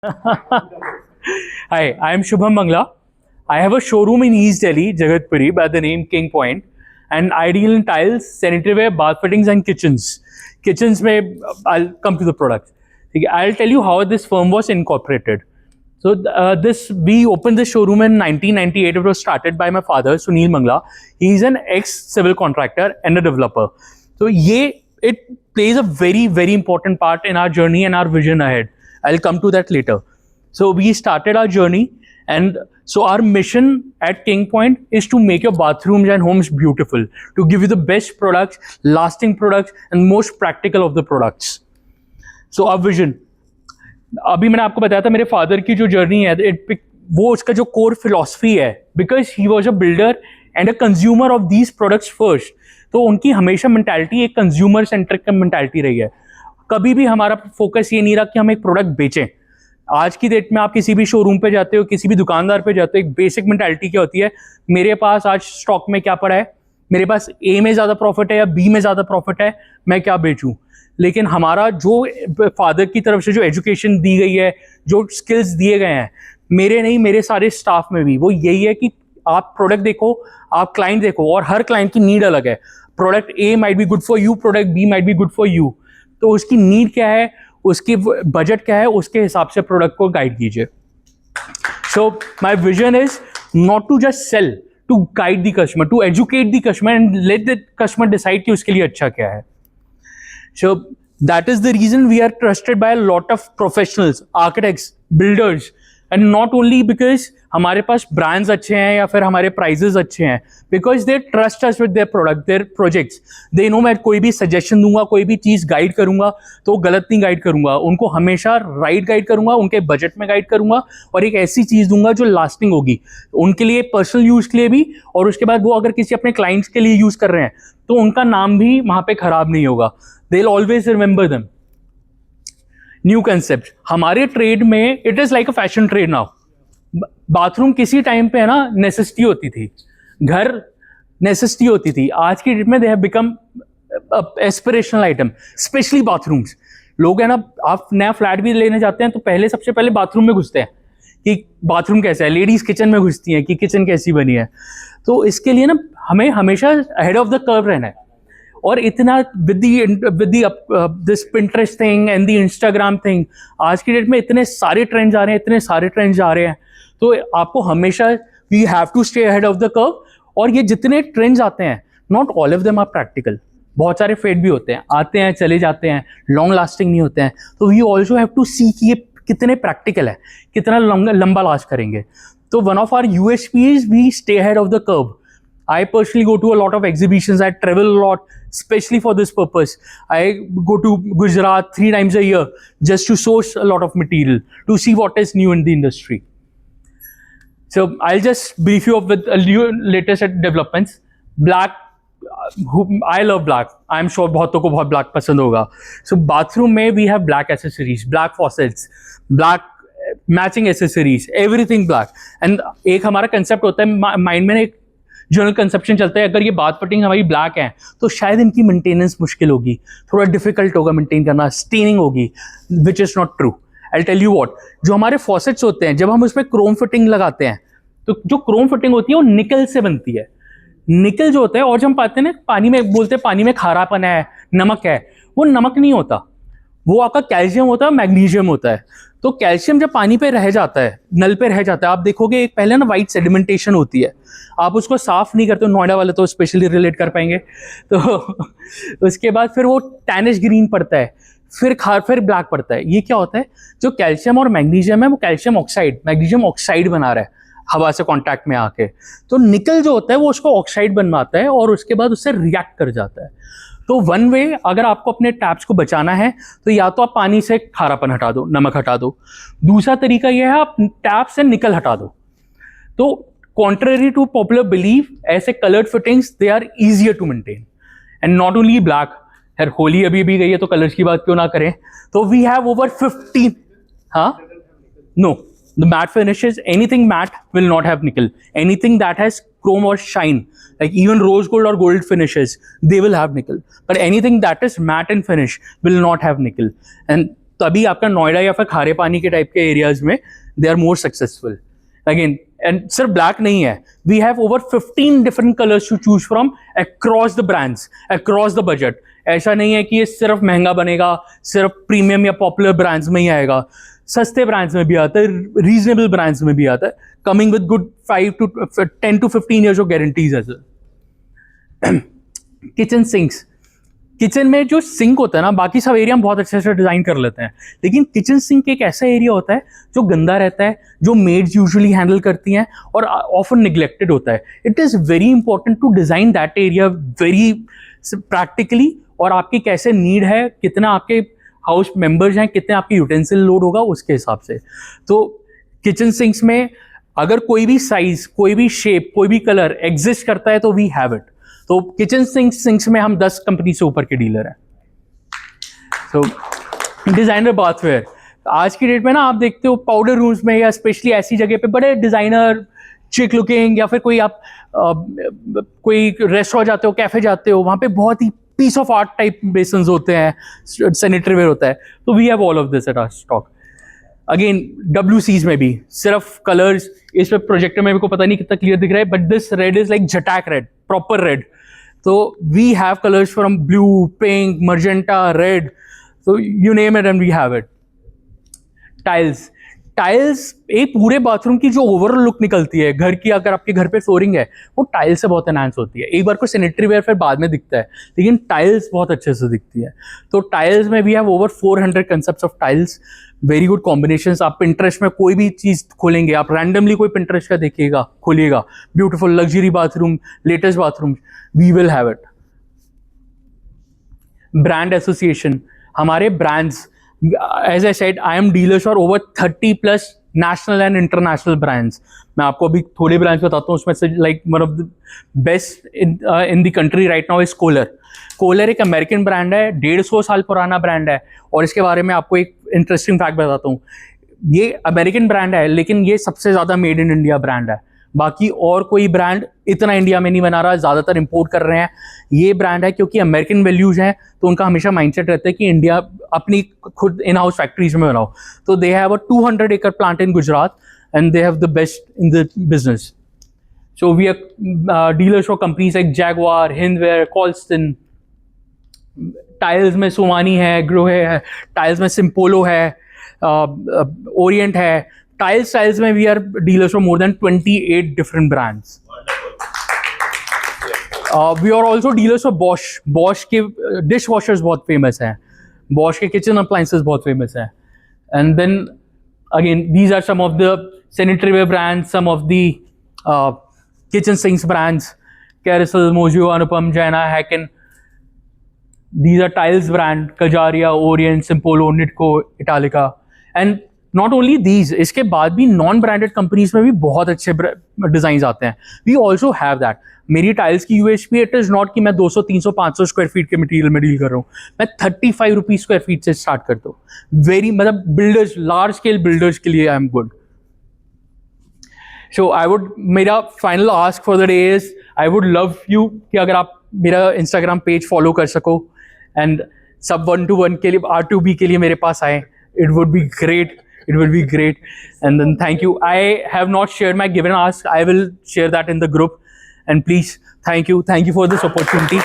Hi, I am Shubham Mangla. I have a showroom in East Delhi, Jagatpuri, by the name King Point, and I deal in tiles, sanitary ware, bath fittings, and kitchens. Kitchens, may I'll come to the products. Okay, I'll tell you how this firm was incorporated. So this we opened this showroom in 1998. It was started by my father, Sunil Mangla. He's an ex-civil contractor and a developer. So it plays a very important part in our journey and our vision ahead. I'll come to that later. So we started our journey, and so our mission at King Point is to make your bathrooms and homes beautiful, to give you the best products, lasting products, and most practical of the products. So our vision. अभी मैंने आपको बताया था मेरे father की जो journey है, वो उसका जो कोर फिलॉसफी है, because he was a builder and a consumer of these products first. तो उनकी हमेशा मेंटालिटी एक कंज्यूमर सेंट्रिक मेंटालिटी रही है. कभी भी हमारा फोकस ये नहीं रहा कि हम एक प्रोडक्ट बेचें. आज की डेट में आप किसी भी शोरूम पे जाते हो, किसी भी दुकानदार पे जाते हो, एक बेसिक मेंटालिटी क्या होती है, मेरे पास आज स्टॉक में क्या पड़ा है, मेरे पास ए में ज़्यादा प्रॉफिट है या बी में ज़्यादा प्रॉफिट है, मैं क्या बेचूं. लेकिन हमारा जो फादर की तरफ से जो एजुकेशन दी गई है, जो स्किल्स दिए गए हैं, मेरे नहीं मेरे सारे स्टाफ में भी, वो यही है कि आप प्रोडक्ट देखो, आप क्लाइंट देखो, और हर क्लाइंट की नीड अलग है. Product A might be good for you, product B might be good for you. तो उसकी नीड क्या है, उसकी बजट क्या है, उसके हिसाब से प्रोडक्ट को गाइड कीजिए. So my vision is not to just sell, to guide the customer, to educate the customer and let the customer decide कि उसके लिए अच्छा क्या है. So that is the reason we are trusted by a lot of professionals, architects, builders, and not only because हमारे पास brands अच्छे हैं या फिर हमारे prices अच्छे हैं, because they trust us with their product, their projects. They know मैं कोई भी suggestion दूंगा, कोई भी चीज़ guide करूंगा तो गलत नहीं guide करूंगा, उनको हमेशा right guide करूंगा, उनके budget में guide करूंगा, और एक ऐसी चीज़ दूंगा जो lasting होगी उनके लिए, पर्सनल यूज़ के लिए भी, और उसके बाद वो अगर किसी अपने clients के लिए यूज़ कर रहे हैं तो उनका नाम भी वहाँ पे खराब नहीं होगा. They'll always remember them. New concept. हमारे ट्रेड में it is like a fashion trade now. Bathroom किसी टाइम पे है ना नेसेसिटी होती थी, घर नेसेसिटी होती थी. आज की डेट में they have become aspirational item, specially bathrooms. लोग है ना, आप नया फ्लैट भी लेने जाते हैं तो पहले सबसे पहले बाथरूम में घुसते हैं कि बाथरूम कैसा है. लेडीज किचन में घुसती हैं कि किचन कैसी बनी है. तो इसके लिए ना हमें हमेशा अहेड ऑफ द कर्व रहना है. और इतना with this Pinterest thing and the Instagram thing, आज की डेट में इतने सारे ट्रेंड्स आ रहे हैं, इतने सारे ट्रेंड्स आ रहे हैं, तो आपको हमेशा we have to stay ahead of the curve. और ये जितने ट्रेंड्स आते हैं, not all of them are practical. बहुत सारे फेड भी होते हैं, आते हैं चले जाते हैं, लॉन्ग लास्टिंग नहीं होते हैं. तो वी ऑल्सो हैव टू सी कि ये कितने प्रैक्टिकल है, कितना लंबा लास्ट करेंगे. तो one of our USPs, we stay ahead of the curve. I personally go to a lot of exhibitions. I travel a lot, especially for this purpose. I go to Gujarat 3 times a year just to source a lot of material, to see what is new in the industry. So I'll just brief you up with latest developments. Black, I love black. I'm sure बहुतों को बहुत black पसंद होगा. So bathroom में we have black accessories, black faucets, black matching accessories, everything black. And एक हमारा concept होता है माइंड में, एक जनरल कंसेप्शन चलता है, अगर ये बाथ फिटिंग हमारी ब्लैक है तो शायद इनकी मेंटेनेंस मुश्किल होगी, थोड़ा डिफिकल्ट होगा मेंटेन करना, स्टेनिंग होगी, which is not true. I tell you what, जो हमारे फॉसेट्स होते हैं, जब हम उसमें क्रोम फिटिंग लगाते हैं तो जो क्रोम फिटिंग होती है वो निकल से बनती है. निकल जो होता है, और जब हम पाते हैं ना पानी में, बोलते हैं पानी में खारापन है, नमक है, वो नमक नहीं होता, वो आपका कैल्शियम होता है, मैग्नीशियम होता है. तो कैल्शियम जब पानी पे रह जाता है, नल पे रह जाता है, आप देखोगे एक पहले ना वाइट सेडिमेंटेशन होती है, आप उसको साफ नहीं करते हो, नोएडा वाले तो स्पेशली रिलेट कर पाएंगे. तो उसके बाद फिर वो टैनिश ग्रीन पड़ता है, फिर ब्लैक पड़ता है. ये क्या होता है, जो कैल्शियम और मैग्नीशियम है वो कैल्शियम ऑक्साइड, मैग्नीशियम ऑक्साइड बना रहा है हवा से कांटेक्ट में आके. तो निकल जो होता है वो उसको ऑक्साइड बनवाता है और उसके बाद उससे रिएक्ट कर जाता है. तो वन वे, अगर आपको अपने टैप्स को बचाना है तो या तो आप पानी से खारापन हटा दो, नमक हटा दो. दूसरा तरीका यह है आप टैप से निकल हटा दो. तो कॉन्ट्ररी टू पॉपुलर बिलीव, ऐसे coloured fittings they are easier to maintain. And not only black, यार होली अभी भी गई है तो कलर्स की बात क्यों ना करें. तो वी हैव ओवर 15. हाँ, no, the matte finishes, anything matte will not have nickel. Anything that has chrome or shine, like even rose gold or gold finishes, they will have nickel. But anything that is matte and finish will not have nickel. And तभी आपका नोएडा या फिर खारे पानी के type के areas में they are more successful again. And सिर्फ ब्लैक नहीं है, we have over 15 different colours to choose from across the brands, across the budget. ऐसा नहीं है कि ये सिर्फ महंगा बनेगा, सिर्फ प्रीमियम या पॉपुलर ब्रांड्स में ही आएगा. सस्ते ब्रांड्स में भी आता है, रीजनेबल ब्रांड्स में भी आता है, coming with good 10 to 15 years of guarantees as well. Kitchen sinks, kitchen में जो सिंक होता है ना, बाकी सब एरिया हम बहुत अच्छे से डिजाइन कर लेते हैं, लेकिन किचन सिंक एक ऐसा एरिया होता है जो गंदा रहता है, जो मेड्स यूजुअली हैंडल करती हैं और ऑफन निग्लेक्टेड होता है. It is very important to design that area very practically, और आपकी कैसे नीड है, कितना आपके हाउस मेंबर्स हैं, कितने आपकी यूटेंसिल लोड होगा उसके हिसाब से. तो किचन सिंक्स में अगर कोई भी साइज, कोई भी शेप, कोई भी कलर एग्जिस्ट करता है तो वी हैव इट. तो किचन सिंक्स में हम 10 कंपनी से ऊपर के डीलर हैं. तो डिजाइनर बाथवेयर, आज की डेट में ना आप देखते हो पाउडर रूम्स में या स्पेशली ऐसी जगह पे बड़े डिजाइनर चिक लुकिंग, या फिर कोई आप कोई रेस्टोरेंट जाते हो, कैफे जाते हो, वहाँ पे बहुत ही piece of art type basins होते हैं, सैनिटरी वेयर होता है. तो we have all of this at our stock. Again WCs में भी सिर्फ कलर्स, इस पे प्रोजेक्टर में मेरे को पता नहीं कितना क्लियर दिख रहा है, but this red is like जटैक रेड, प्रॉपर रेड. तो we have colours from blue, pink, magenta, red, so you name it and we have it. Tiles, tiles एक पूरे बाथरूम की जो ओवरऑल लुक निकलती है घर की, अगर आपके घर पे फ्लोरिंग है वो टाइल्स से बहुत एनहांस होती है. एक बार को सैनिटरी वेयर फिर बाद में दिखता है, लेकिन टाइल्स बहुत अच्छे से दिखती है. तो टाइल्स में भी have over 400 concepts of tiles, very good combinations. आप पिंटरेस्ट में कोई भी चीज खोलेंगे, आप रैंडमली कोई पिंटरेस्ट का देखिएगा, खोलिएगा, beautiful luxury bathroom, latest bathroom, we will have it. Brand association, हमारे brands, as I said, I am dealers for over 30+ national and international brands. मैं आपको अभी थोड़े ब्रांड्स बताता हूँ, उसमें से like one of the best in the country right now is Kohler. Kohler एक अमेरिकन ब्रांड है, 150 साल पुराना ब्रांड है, और इसके बारे में आपको एक इंटरेस्टिंग फैक्ट बताता हूँ. ये अमेरिकन ब्रांड है, लेकिन ये सबसे ज़्यादा मेड इन इंडिया ब्रांड है. बाकी और कोई ब्रांड इतना इंडिया में नहीं बना रहा, ज़्यादातर इंपोर्ट कर रहे हैं. ये ब्रांड है क्योंकि अमेरिकन वैल्यूज़ हैं, तो उनका हमेशा माइंडसेट रहता है कि इंडिया अपनी खुद इन हाउस फैक्ट्रीज में बनाओ. तो they have a 200 acre plant in Gujarat and they have the best in the business. So we are dealers for companies like Jaguar, Hindware, Colston. Tiles में सोमानी है, ग्रोहे है, टाइल्स में सिम्पोलो है, ओरिएंट है. टाइल्स में we are dealers for more than 28 different brands. We are also dealers for Bosch. Bosch के dishwashers बहुत famous हैं, बॉश के किचन अप्लायंसेस बहुत फेमस हैं. And then again these are some of the sanitary ware brands, some of the kitchen sinks brands, Carysil, मोजियो, अनुपम, जैना, हैकन. These are tiles brand, Kajaria, Orient, Simpolo, Nitco, Italica. And not only these, इसके बाद भी non branded companies में भी बहुत अच्छे डिजाइन आते हैं. We also have that. मेरी टाइल्स की USP इट इज नॉट कि मैं 200, 300, 500 स्क्वायर फीट के मटीरियल में डील कर रहा हूँ. मैं 35 रुपीज स्क्वायर फीट से स्टार्ट करता हूँ. वेरी मतलब बिल्डर्स, लार्ज स्केल बिल्डर्स के लिए I am good. So I would, मेरा final ask for the day is, I would love you कि अगर आप मेरा इंस्टाग्राम पेज फॉलो कर सको एंड सब 1-to-1 के लिए, R2B के लिए मेरे पास आए. It would be great, it will be great. And then thank you. I have not shared my give and ask. I will share that in the group. And please, thank you for this opportunity.